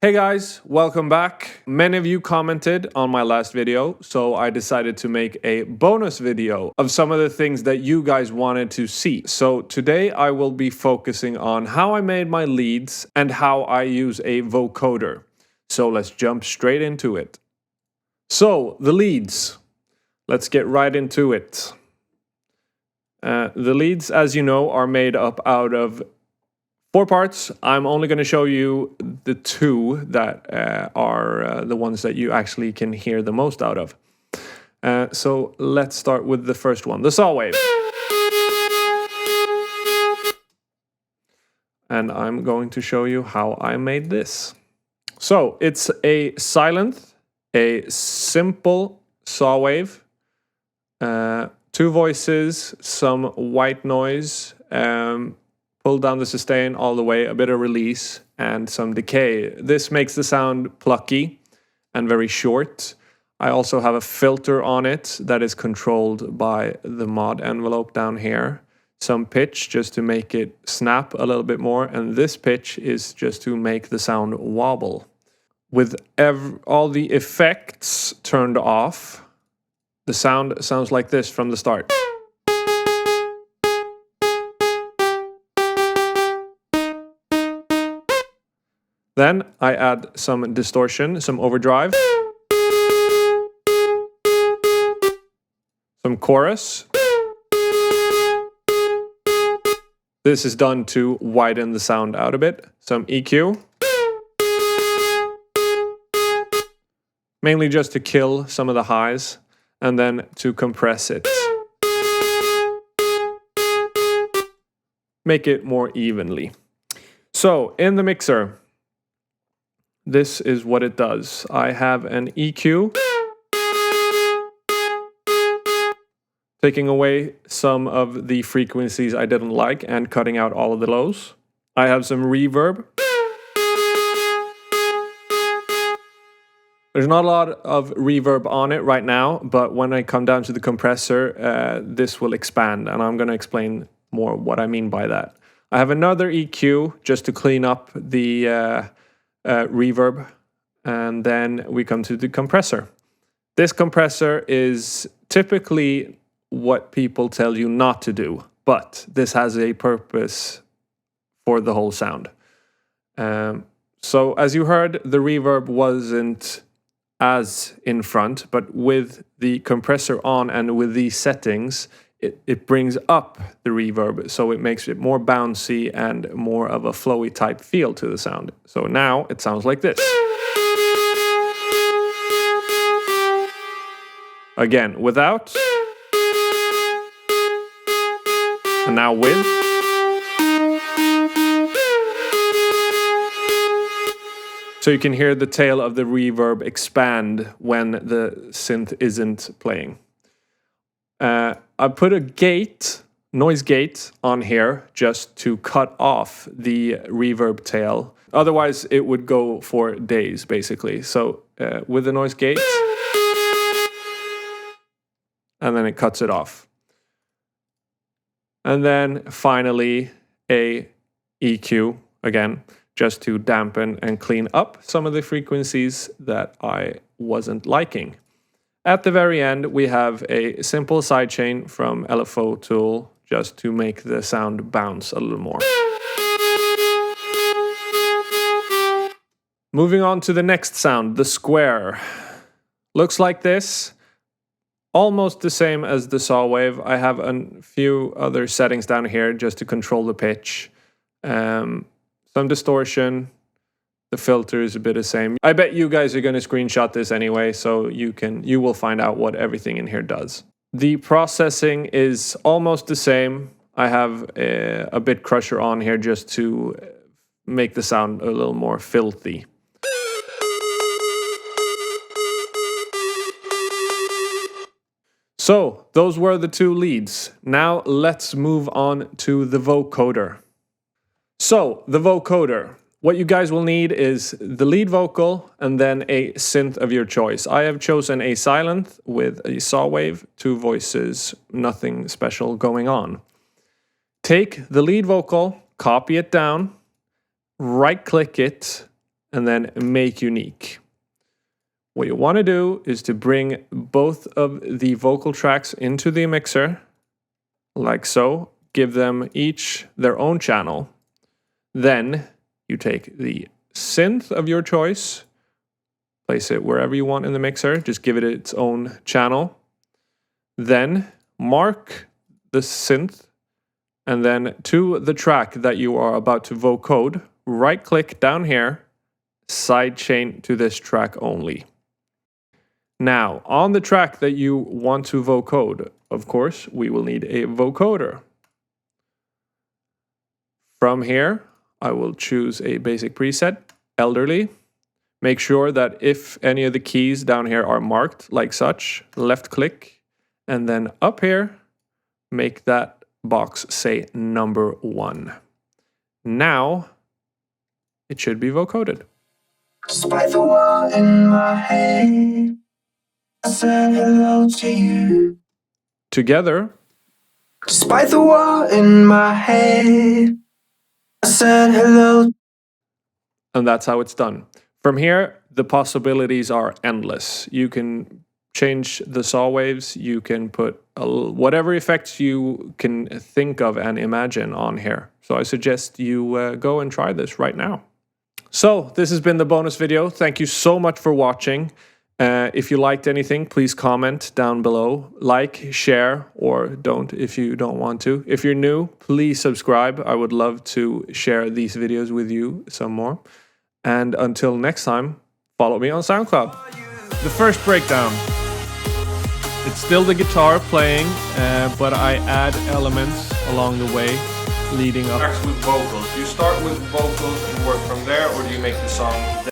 Hey guys, welcome back. Many of you commented on my last video, so I decided to make a bonus video of some of the things that you guys wanted to see. So today I will be focusing on how I made my leads and how I use a vocoder. So let's jump straight into it. So the leads, let's get right into it. The leads, as you know, are made up out of 4 parts. I'm only going to show you the 2 that are the ones that you actually can hear the most out of. So let's start with the first one, the saw wave. And I'm going to show you how I made this. So it's a silent, a simple saw wave, 2 voices, some white noise, pull down the sustain all the way, a bit of release, and some decay. This makes the sound plucky and very short. I also have a filter on it that is controlled by the mod envelope down here. Some pitch just to make it snap a little bit more, and this pitch is just to make the sound wobble. With all the effects turned off, the sound sounds like this from the start. Then I add some distortion, some overdrive, some chorus. This is done to widen the sound out a bit. Some EQ. Mainly just to kill some of the highs and then to compress it. Make it more evenly. So in the mixer, this is what it does. I have an EQ, taking away some of the frequencies I didn't like and cutting out all of the lows. I have some reverb. There's not a lot of reverb on it right now, but when I come down to the compressor, this will expand, and I'm going to explain more what I mean by that. I have another EQ just to clean up the reverb, and then we come to the compressor. This compressor is typically what people tell you not to do, but this has a purpose for the whole sound. So as you heard, the reverb wasn't as in front, but with the compressor on and with these settings, it brings up the reverb, so it makes it more bouncy and more of a flowy type feel to the sound. So now it sounds like this. Again, without. And now with. So you can hear the tail of the reverb expand when the synth isn't playing. I put a gate, noise gate, on here just to cut off the reverb tail. Otherwise, it would go for days, basically. So with the noise gate, and then it cuts it off. And then finally, a EQ, again, just to dampen and clean up some of the frequencies that I wasn't liking. At the very end, we have a simple sidechain from LFO tool just to make the sound bounce a little more. Moving on to the next sound, the square. Looks like this. Almost the same as the saw wave. I have a few other settings down here just to control the pitch. Some distortion. The filter is a bit the same. I bet you guys are going to screenshot this anyway, so you will find out what everything in here does. The processing is almost the same. I have a bit crusher on here just to make the sound a little more filthy. So those were the 2 leads. Now let's move on to the vocoder. So the vocoder. What you guys will need is the lead vocal and then a synth of your choice. I have chosen a silent with a saw wave, 2 voices, nothing special going on. Take the lead vocal, copy it down, right-click it, and then make unique. What you want to do is to bring both of the vocal tracks into the mixer, like so. Give them each their own channel. Then you take the synth of your choice, place it wherever you want in the mixer, just give it its own channel. Then mark the synth, and then to the track that you are about to vocode, right click down here, sidechain to this track only. Now, on the track that you want to vocode, of course, we will need a vocoder. From here, I will choose a basic preset, elderly. Make sure that if any of the keys down here are marked like such, left click, and then up here, make that box say number 1. Now, it should be vocoded. Despite the wall in my head, I said hello to you. Together. Despite the wall in my head, I said hello. And that's how it's done. From here, the possibilities are endless. You can change the saw waves, you can put whatever effects you can think of and imagine on here. So I suggest you go and try this right now. So this has been the bonus video. Thank you so much for watching. If you liked anything, please comment down below. Like, share, or don't if you don't want to. If you're new, please subscribe. I would love to share these videos with you some more. And until next time, follow me on SoundCloud. The first breakdown. It's still the guitar playing, but I add elements along the way leading up. With vocals. Do you start with vocals and work from there, or do you make the song?